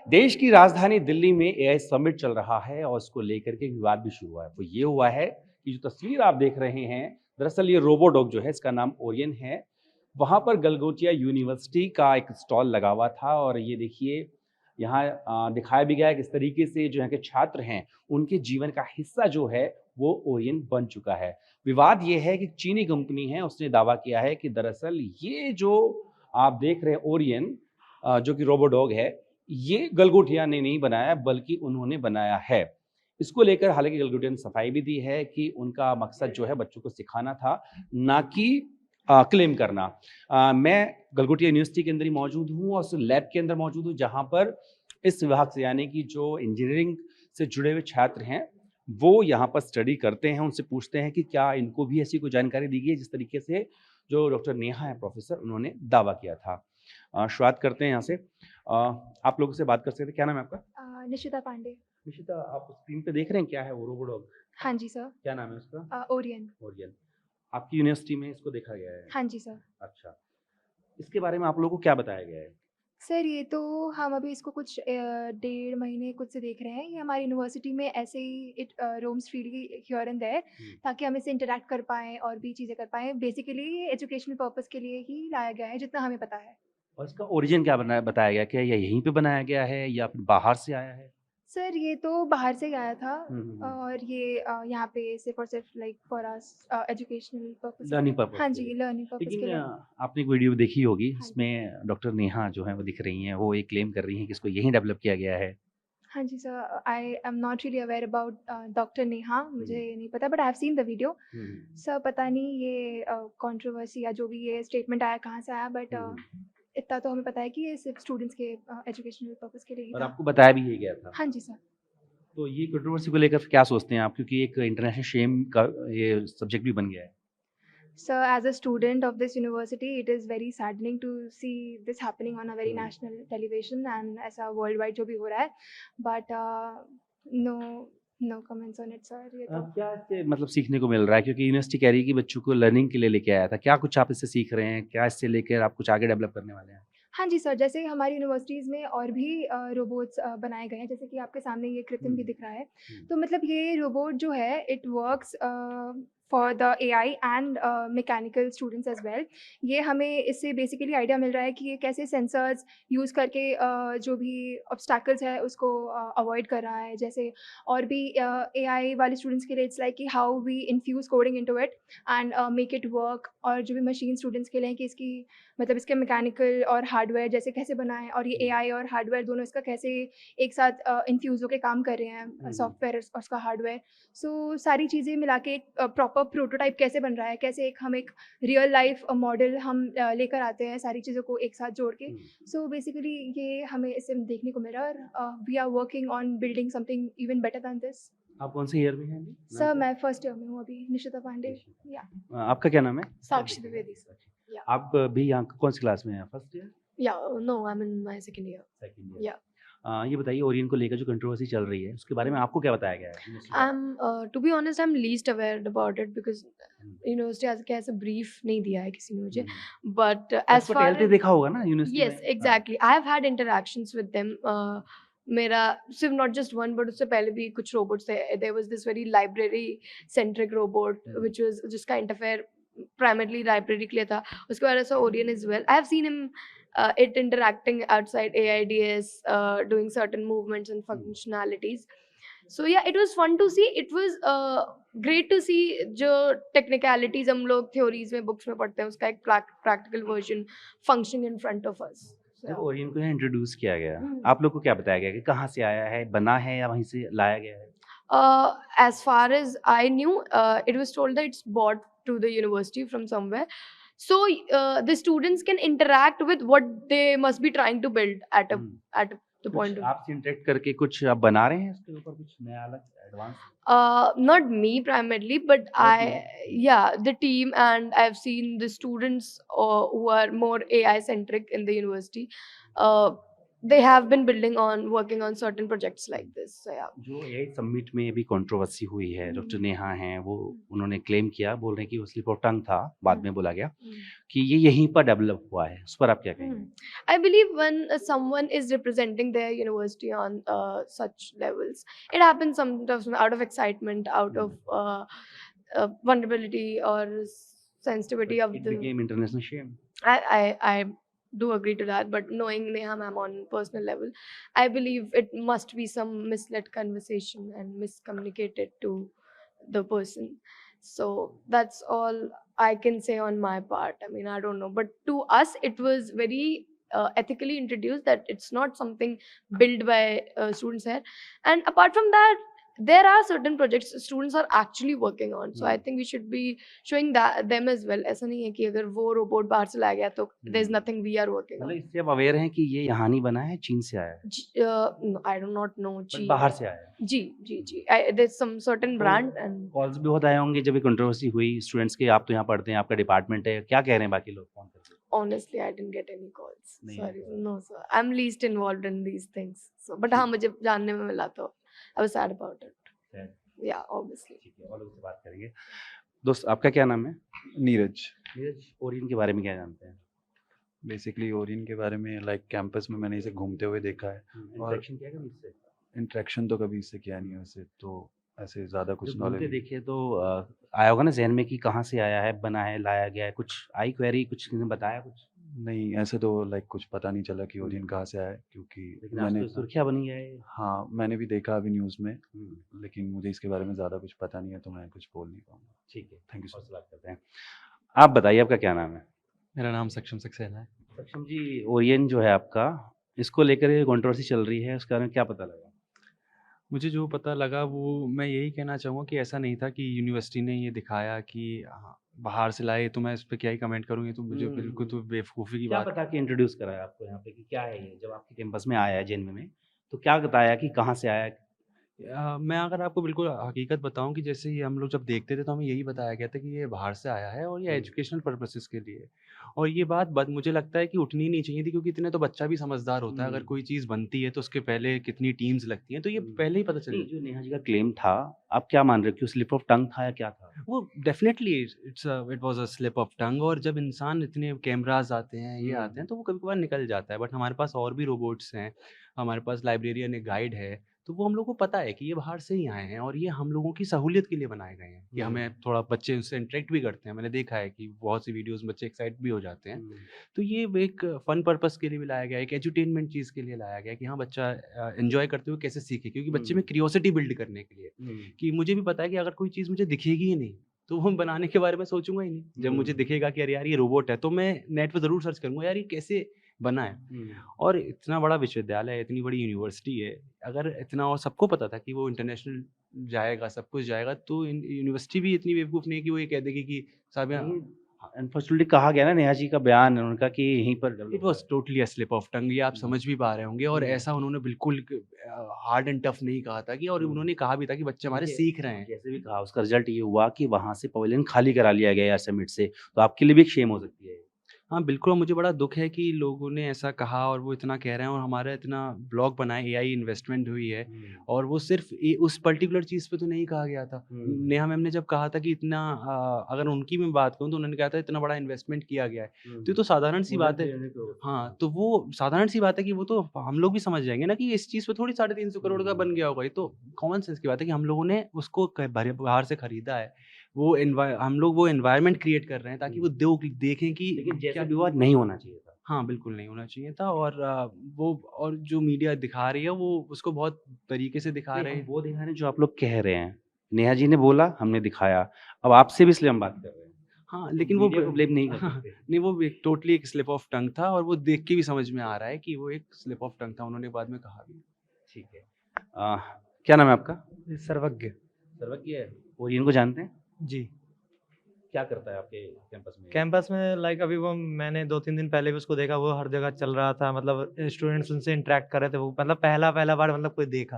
देश की राजधानी दिल्ली में एआई समिट चल रहा है और इसको लेकर के एक विवाद भी शुरू हुआ है। वो ये हुआ है कि जो तस्वीर आप देख रहे हैं, दरअसल ये रोबोडॉग जो है, इसका नाम ओरियन है। वहाँ पर गलगोटिया यूनिवर्सिटी का एक स्टॉल लगा हुआ था और ये देखिए यहाँ दिखाया भी गया है किस तरीके से जो यहाँ के छात्र हैं, उनके जीवन का हिस्सा जो है वो ओरियन बन चुका है। विवाद ये है कि चीनी कंपनी है, उसने दावा किया है कि दरअसल ये जो आप देख रहे हैं ओरियन जो कि रोबोडॉग है, ये गलगोटिया ने नहीं बनाया बल्कि उन्होंने बनाया है। इसको लेकर हालाँकि गलगोटिया ने सफाई भी दी है कि उनका मकसद जो है बच्चों को सिखाना था, ना कि क्लेम करना। मैं गलगोटिया यूनिवर्सिटी के अंदर ही मौजूद हूँ और उस लैब के अंदर मौजूद हूँ जहाँ पर इस विभाग से यानी कि जो इंजीनियरिंग से जुड़े हुए छात्र हैं, वो यहाँ पर स्टडी करते हैं। उनसे पूछते हैं कि क्या इनको भी ऐसी कोई जानकारी दी गई है जिस तरीके से जो डॉक्टर नेहा है प्रोफ़ेसर उन्होंने दावा किया था। शुरुआत करते हैं यहाँ से। आप लोगों से बात कर सकते हैं, क्या नाम है आपका? निशिता पांडे। निशिता, आप स्क्रीन पे देख रहे हैं क्या है वो रोबोडॉग? हाँ जी सर। क्या नाम है उसका? ओरियन। ओरियन। आपकी यूनिवर्सिटी में इसको देखा गया है? हाँ जी सर। अच्छा। इसके बारे में आप लोगों को क्या बताया गया है? सर ये तो हम अभी इसको कुछ डेढ़ महीने कुछ से देख रहे हैं। ये हमारी यूनिवर्सिटी में ऐसे ही it roams freely here and there हुँ। ताकि हम इससे इंटरैक्ट कर पाएँ और भी चीज़ें कर पाएँ। बेसिकली ये एजुकेशनल पर्पज़ के लिए ही लाया गया है जितना हमें पता है। और इसका ओरिजिन क्या बताया गया? क्या ये यहीं पे बनाया गया है या फिर बाहर से आया है? सर ये तो बाहर से आया था हुँ, हुँ, हुँ। और ये यहाँ पे सिर्फ़ और सिर्फ़ like for us educational purpose के लर्निंग लिए। पर्पज़ हाँ के लिए। जी, लर्निंग पर्पज़ के लेकिन लिए। आपने एक वीडियो देखी होगी, हाँ जी। इसमें डॉक्टर नेहा जो हैं वो दिख रही हैं, वो ये क्लेम कर रही हैं कि इसको यहीं डेवलप किया गया है। हाँ जी sir, I am not really aware about doctor Neha, मुझे हुँ, नहीं पता but I have seen the video. हुँ, हुँ, सर पता नहीं ये कंट्रोवर्सी या जो भी ये स्टेटमेंट आया कहाँ से आया बट हुँ। इतना तो हमें पता है कि ये सिर्फ स्टूडेंट्स के एजुकेशनल पर्पज़ के लिए ही और था। आपको बताया भी यही गया था। हाँ जी सर। तो ये कंट्रोवर्सी को लेकर क्या सोचते हैं आप? क्योंकि एक इंटरनेशनल शेम का ये सब्जेक्ट भी बन गया है। Sir as a student of this university it is very saddening to see this happening on a very um. National television and ऐसा वर्ल्ड वाइड जो भी हो रहा है but no no comments on it sir ये तो। क्या इससे मतलब सीखने को मिल रहा है? क्योंकि यूनिवर्सिटी कह रही है कि बच्चों को लर्निंग के लिए लेके आया था। क्या कुछ आप इससे सीख रहे हैं? क्या इससे लेकर आप कुछ आगे डेवलप करने वाले हैं? हाँ जी सर, जैसे हमारी यूनिवर्सिटीज़ में और भी रोबोट्स बनाए गए हैं, जैसे कि आपके सामने ये कृत्रिम हुँ, भी दिख रहा है। हुँ, तो मतलब ये रोबोट जो है it works for the AI and mechanical students as well. ये हमें इससे बेसिकली आइडिया मिल रहा है कि ये कैसे सेंसर्स यूज़ करके जो भी ऑब्स्टैकल्स है उसको अवॉइड कर रहा है। जैसे और भी एआई वाले स्टूडेंट्स के लिए इट्स लाइक कि how we infuse coding into it and make it work और जो भी मशीन स्टूडेंट्स के लिए हैं कि इसकी मतलब इसके मैकेनिकल और हार्डवेयर जैसे कैसे बनाएँ और ये हुँ, एआई और हार्डवेयर दोनों इसका कैसे एक साथ इन्फ्यूज़ होके काम कर रहे हैं हुँ, हुँ। सॉफ्टवेयर और उसका हार्डवेयर। सो सारी चीज़ें मिला के एक प्रॉपर प्रोटोटाइप कैसे बन रहा है, कैसे एक हम एक रियल लाइफ़ मॉडल हम लेकर आते हैं सारी चीज़ों को एक साथ जोड़ के। हुँ। सो बेसिकली ये हमें इससे देखने को मिल रहा है और we are working on building something even better than this. आप कौन से ईयर में हैं अभी? नाम सर क्या है? मैं फर्स्ट ईयर में हूँ अभी, निशिता पांडे। निशिता। या आपका क्या नाम है? साक्षी द्विवेदी सर। या आप भी यहाँ कौन-सी क्लास में हैं? First year? Yeah no I am in my second year. Second year. या ये बताइए ओरियन को लेकर जो कंट्रोवर्सी चल रही है, उसके बारे में आपको क्या बताया गया है यूनिवर्सिटी द्वारा? To be honest, I'm least aware about it because hmm, university आज के ऐसे ब्रीफ नहीं दिया है किसी ने मुझे. हुँ। But तो as आपको far टहलते as देखा होगा ना यूनिवर्सिटी yes, में? हाँ। exactly. I have had interactions with them. मेरा सिर्फ नॉट जस्ट वन बट उससे पहले भी कुछ रोबोट्स थे. There was this very library centric robot um, which was जिसका इंटरफेयर प्राइमरली लाइब्रेरी के लिए था. उसके बाद ऐसा Orion is well. I have seen him it interacting outside AIDS, doing certain movements and um. functionalities. So yeah, it was fun to see. It was great to see जो technicalities हम लोग theories में books में पढ़ते हैं उसका एक practical version functioning in front of us. So, जब yeah. ओरियन को यहाँ इंट्रोड्यूस किया गया, Hmm. आप लोग को क्या बताया गया कि कहाँ से आया है, बना है या वहीं से लाया गया है? As far as I knew, it was told that it's bought to the university from somewhere. So the students can interact with what they must be trying to build at hmm. the कुछ point of. आपसे interact करके कुछ आप बना रहे हैं इसके ऊपर कुछ नया अलग advance? Not me primarily, but और team? yeah, the team, and I've seen the students who are more AI centric in the university. Uh, they have been building on working on certain projects like this. So yeah. जो AI summit में अभी controversy हुई है, doctor Neha हैं वो उन्होंने claim किया, बोल रहे हैं कि वो स्लिप ऑफ टंग था, बाद में बोला गया कि ये यहीं पर डेवलप हुआ है, उस पर आप क्या कहेंगे? I believe when someone is representing their university on such levels, it happens sometimes out of excitement, out of vulnerability or sensitivity of It the. became international shame. I do agree to that, but knowing Neha ma'am on personal level, I believe it must be some misled conversation and miscommunicated to the person. So that's all I can say on my part. I mean, I don't know, but to us, it was very ethically introduced that it's not something built by students here. And apart from that, there are certain projects students are actually working on. So I think we should be showing that them as well. ऐसा नहीं है कि अगर वो robot बाहर से लाया गया तो there's nothing we are working on. मतलब इससे आप अवेयर हैं कि ये यहाँ नहीं बना है, चीन से आया है, No, I do not know. But बाहर से आया है। जी. There's some certain brand and calls भी बहुत आए होंगे जब ये कंट्रोवर्सी हुई स्टूडेंट्स के, आप तो यहाँ पढ़ते हैं, आपका डिपार्टमेंट है, क्या कह रहे हैं बाकी लोग फोन करके? honestly I didn't get any calls. नहीं Sorry, आए no sir. I'm least involved in these things. So, but हाँ मुझे जानने में मिला तो I was sad about it. Sad. Yeah, obviously. ठीक है, और लोगों से बात करेंगे। दोस्त आपका क्या नाम है? नीरज। नीरज, ओरियन के बारे में क्या जानते हैं? बेसिकली ओरियन के बारे में लाइक कैंपस में मैंने इसे घूमते हुए देखा है। इंटरेक्शन क्या है कभी इससे? इंटरेक्शन तो कभी इससे किया नहीं है वैसे, तो ऐसे ज़्यादा कुछ जब नॉलेज घूमते देखे तो आया होगा ना जहन में कि कहाँ से आया है, बना है, लाया गया है, कुछ आई क्वेरी, कुछ किसी ने बताया कुछ? नहीं, ऐसे तो लाइक कुछ पता नहीं चला कि ओरियन कहाँ से आया है, क्योंकि लेकिन आज तो सुर्खियाँ बनी है। हाँ, मैंने भी देखा अभी न्यूज़ में, लेकिन मुझे इसके बारे में ज़्यादा कुछ पता नहीं है, तो मैं कुछ बोल नहीं पाऊँगा। ठीक है, थैंक यू सो और से बात करते हैं। आप बताइए आपका क्या नाम है? मेरा नाम सक्षम सक्सेना है। सक्षम जी, ओरियन जो है आपका, इसको लेकर कंट्रोवर्सी चल रही है, उसके बारे में क्या पता लगा? मुझे जो पता लगा वो मैं यही कहना चाहूँगा कि ऐसा नहीं था कि यूनिवर्सिटी ने ये दिखाया कि हाँ, बाहर से लाए, तो मैं इस पे क्या ही कमेंट करूँ, ये तो मुझे बिल्कुल तो बेवकूफ़ी की क्या बात। बता के इंट्रोड्यूस कराया आपको यहाँ पे कि क्या है ये? जब आपके कैंपस में आया है जेएनयू में, तो क्या बताया कि कहाँ से आया? मैं अगर आपको बिल्कुल हकीकत बताऊँ कि जैसे ही हम लोग जब देखते थे तो हमें यही बताया गया था कि ये बाहर से आया है और ये एजुकेशनल पर्पसेस के लिए है। और ये बात मुझे लगता है कि उठनी नहीं चाहिए थी, क्योंकि इतने तो बच्चा भी समझदार होता है, अगर कोई चीज़ बनती है तो उसके पहले कितनी टीम्स लगती हैं, तो ये पहले ही पता चल नहीं, जो नेहा जी का क्लेम था, आप क्या मान रहे हो कि स्लिप ऑफ टंग था या क्या था? वो definitely it was a slip of tongue. और जब इंसान इतने कैमरास आते हैं, ये आते हैं, तो वो कभी कभार निकल जाता है। बट हमारे पास और भी रोबोट्स हैं, हमारे पास लाइब्रेरियन एक गाइड है, तो वो हम लोग को पता है कि ये बाहर से ही आए हैं और ये हम लोगों की सहूलियत के लिए बनाए गए हैं कि हमें थोड़ा बच्चे उससे इंटरेक्ट भी करते हैं। मैंने देखा है कि बहुत सी वीडियोस में बच्चे एक्साइट भी हो जाते हैं। तो ये एक फन पर्पस के लिए भी लाया गया है, एक एजुटेनमेंट चीज़ के लिए लाया गया है कि हाँ, बच्चा एंजॉय करते हुए कैसे सीखे, क्योंकि बच्चे में क्यूरियोसिटी बिल्ड करने के लिए कि मुझे भी पता है कि अगर कोई चीज़ मुझे दिखेगी ही नहीं तो वो बनाने के बारे में सोचूंगा ही नहीं। जब मुझे दिखेगा कि अरे यार ये रोबोट है, तो मैं नेट पे ज़रूर सर्च करूंगा यार ये कैसे बना है। और इतना बड़ा विश्वविद्यालय है, इतनी बड़ी यूनिवर्सिटी है, अगर इतना और सबको पता था कि वो इंटरनेशनल जाएगा, सब कुछ जाएगा, तो यूनिवर्सिटी भी इतनी बेवकूफ़ नहीं है कि वो ये कह देगी कि साहब अनफॉर्चुनेटली कहा गया ना, नेहा जी का बयान है उनका कि यहीं पर it was totally a slip of tongue. ये आप समझ भी पा रहे होंगे। और ऐसा उन्होंने बिल्कुल हार्ड एंड टफ नहीं कहा था कि, और उन्होंने कहा भी था कि बच्चे हमारे सीख रहे हैं। जैसे भी कहा, उसका रिजल्ट ये हुआ कि वहाँ से पवेलियन खाली करा लिया गया यार समिट से, तो आपके लिए भी एक शेम हो सकती है। हाँ, बिल्कुल। और मुझे बड़ा दुःख है कि लोगों ने ऐसा कहा और वो इतना कह रहे हैं, और हमारा इतना ब्लॉग बना है, एआई इन्वेस्टमेंट हुई है, और वो सिर्फ उस पर्टिकुलर चीज़ पे तो नहीं कहा गया था। नेहा मैम ने जब कहा था कि इतना अगर उनकी मैं बात करूँ तो उन्होंने कहा था इतना बड़ा इन्वेस्टमेंट किया गया है, तो ये तो साधारण सी बात है। हाँ, तो वो साधारण सी बात है कि वो तो हम लोग भी समझ जाएंगे ना कि इस चीज़ पे थोड़ी 350 करोड़ का बन गया होगा। ये तो कॉमन सेंस की बात है कि हम लोगों ने उसको बाहर से खरीदा है, वो हम लोग वो एनवायरनमेंट क्रिएट कर रहे हैं ताकि वो देखें कि लेकिन जैसा भी हुआ नहीं होना चाहिए था। हाँ, बिल्कुल नहीं होना चाहिए था। और वो और जो मीडिया दिखा रही है वो उसको बहुत तरीके से दिखा रहे हैं। वो दिखा रहे हैं जो आप लोग कह रहे हैं। नेहा जी ने बोला, हमने दिखाया, अब आपसे भी इसलिए हम बात कर रहे हैं। हाँ, लेकिन वो ब्लेम नहीं कर सकते। नहीं, वो एक टोटली एक स्लिप ऑफ टंग था, और वो देख के भी समझ में आ रहा है कि वो एक स्लिप ऑफ टंग था। उन्होंने बाद में कहा भी। ठीक है। क्या नाम है आपका? सर्वज्ञ। सर्वज्ञ, ओरियन को जानते हैं? जी। क्या करता है आपके कैंपस में? कैंपस में लाइक अभी वो मैंने 2-3 दिन पहले भी उसको देखा, वो हर जगह चल रहा था, मतलब स्टूडेंट्स उनसे इंटरेक्ट कर रहे थे, वो मतलब पहला बार मतलब कोई देखा,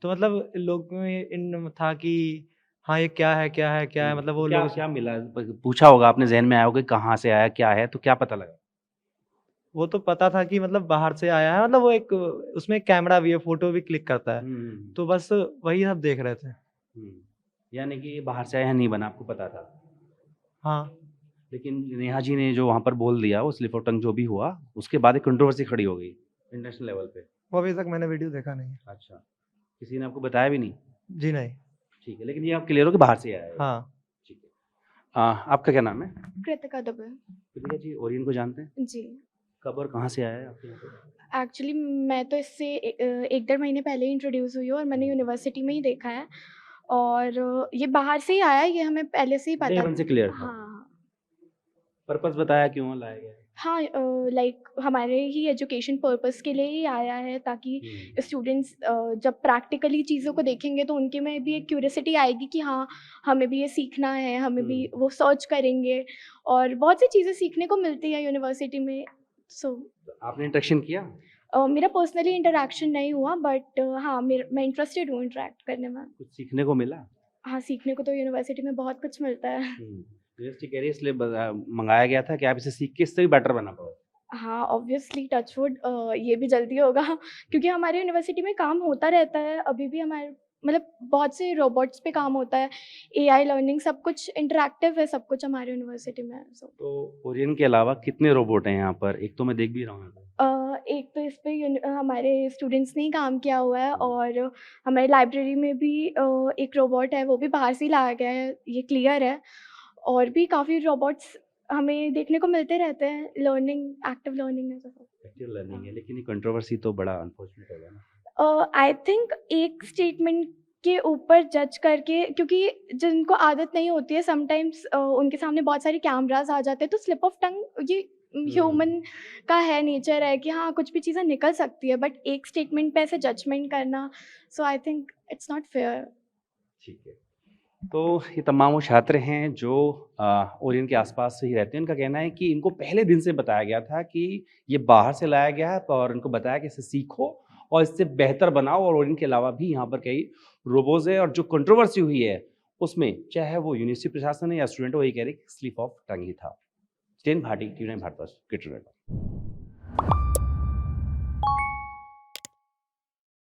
तो मतलब लोग में इन था कि हाँ ये क्या है, मतलब वो क्या लोग क्या मिला? पूछा होगा आपने, जहन में आया होगा कहाँ से आया, क्या है, तो क्या पता लगा? वो तो पता था कि मतलब बाहर से आया है, मतलब वो एक उसमें कैमरा भी है, फोटो भी क्लिक करता है, तो बस वही सब देख रहे थे। यानी कि ये बाहर से आया नहीं बना, आपको पता था। हाँ लेकिन नेहा जी ने जो वहाँ पर बोल दिया, वो स्लिप ऑफ टंग जो भी हुआ, उसके बाद एक कंट्रोवर्सी खड़ी हो गई इंटरनेशनल लेवल पे। वो अभी तक मैंने वीडियो देखा नहीं है। अच्छा, किसी ने आपको बताया भी नहीं? जी नहीं। ठीक है, लेकिन ये आप क्लियर हो कि बाहर से आया है। हाँ ठीक है। आपका क्या नाम है? कृतिका दुबे। कृतिका जी, ओरियन को जानते हैं? जी। कब और कहाँ से आया है आपके यहाँ पे? एक्चुअली मैं तो इससे 1 डेढ़ महीने पहले ही इंट्रोड्यूस हुई हूँ और मैंने यूनिवर्सिटी में ही देखा है, और ये बाहर से ही आया है, ये हमें पहले से ही डे पता वन से क्लियर था। हाँ, पर्पस बताया क्यों लाया गया है? हाँ, लाइक हमारे ही एजुकेशन पर्पस के लिए ही आया है, ताकि स्टूडेंट्स जब प्रैक्टिकली चीज़ों को देखेंगे तो उनके में भी एक क्यूरियोसिटी आएगी कि हाँ, हमें भी ये सीखना है, हमें भी वो सर्च करेंगे और बहुत सी चीज़ें सीखने को मिलती है यूनिवर्सिटी में। सो तो आपने इंटरेक्शन किया? मेरा पर्सनली इंटरैक्शन नहीं हुआ, बट हाँ, मैं इंटरेस्टेड हूँ इंटरैक्ट करने में। कुछ सीखने को मिला? हाँ, सीखने को तो यूनिवर्सिटी में बहुत कुछ मिलता है। यूनिवर्सिटी कह रही है इसलिए मंगाया गया था कि आप इसे सीख के इससे भी बेटर बना पाओ। हाँ, ऑब्वियसली टचवुड ये भी जल्दी होगा क्योंकि हमारे यूनिवर्सिटी में काम होता रहता है, अभी भी हमारे मतलब बहुत से रोबोट्स पे काम होता है, एआई लर्निंग सब कुछ इंटरैक्टिव है, सब कुछ हमारे यूनिवर्सिटी में है। तो ओरियन के अलावा कितने रोबोट हैं यहाँ पर? एक तो मैं देख भी रहा हूँ। एक तो इस पे हमारे स्टूडेंट्स ने ही काम किया हुआ है, और हमारी लाइब्रेरी में भी एक रोबोट है, वो भी बाहर से ही लाया गया है, ये क्लियर है। और भी काफ़ी रोबोट्स हमें देखने को मिलते रहते हैं, लर्निंग, एक्टिव लर्निंग है सब। एक्टिव लर्निंग है, लेकिन ये कंट्रोवर्सी तो बड़ा अनफॉर्चुनेट हो गया ना। आई थिंक एक स्टेटमेंट के ऊपर जज करके, क्योंकि जिनको आदत नहीं होती है समटाइम्स उनके सामने बहुत सारे कैमरास आ जाते हैं, तो स्लिप ऑफ टंग ये ह्यूमन का है, नेचर है कि हाँ, कुछ भी चीज़ें निकल सकती है, बट एक स्टेटमेंट पे ऐसे जजमेंट करना, so I think it's not fair. ठीक है। तो ये तमाम वो छात्र हैं जो ओरियन के आसपास से ही रहते हैं। इनका कहना है कि इनको पहले दिन से बताया गया था कि ये बाहर से लाया गया है, और इनको बताया कि इसे सीखो और इससे बेहतर बनाओ। और ओरियन के अलावा भी यहाँ पर कई रोबोज है, और जो कंट्रोवर्सी हुई है उसमें चाहे वो यूनिवर्सिटी प्रशासन है या स्टूडेंट, वही कह रहे कि स्लिप ऑफ टंग ही था। स्टेन भाटी, टी भारतवर्ष, किट।